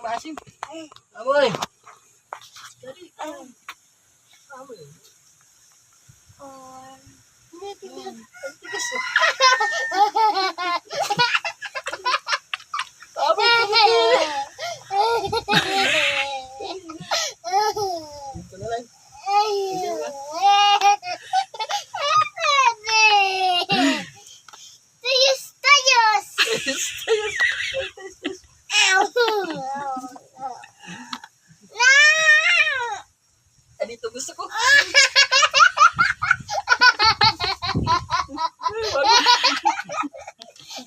maasim. Amoy. Jadi. Amoy. Tigas. Ito na lang. Dito gusto ko.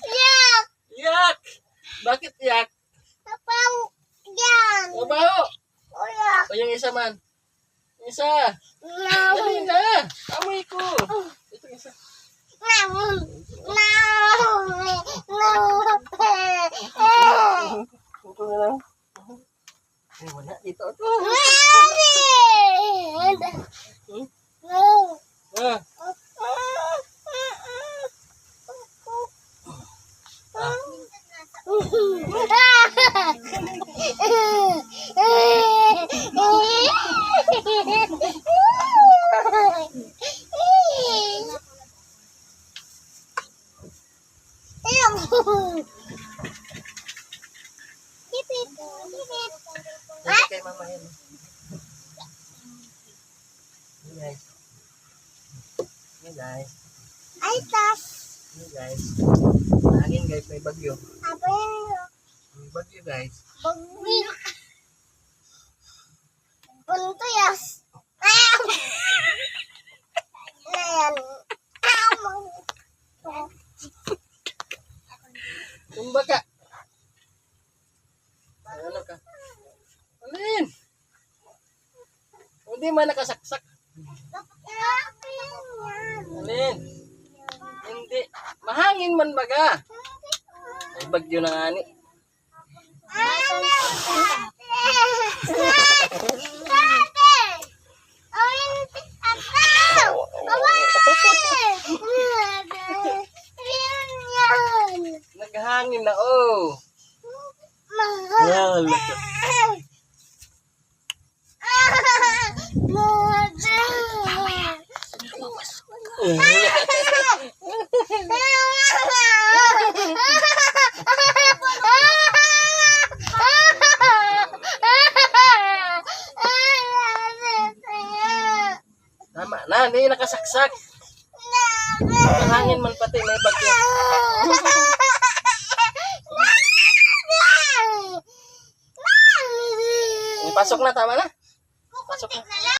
Yak! Yak! Bakit yak? Napaw! Yan! Mabaho! O yak! O yung isa man. Yung isa. No! Dali na. Amoy ko. Ito yung isa. No! No! Ito na lang. Ay, wala. Dito ito. No! Ah. Dito kay mama yan. Hey guys. Hey guys. Ay, tas! Hey guys. Hangin guys, may bagyo. Apa yun? May bagyo guys. Bagwin! Puntuyas! Ayan! Tumba ka. Ano ka? Alin? Hindi man nakasaksak. Alin? Hindi. Mahangin man baga. Ay bagyo na nga ni. Naghangin na oh. Mahal. Tama na, hindi nakasaksak. Hangin man pati, may bagyo. Pasok na, tama na. Pasok na.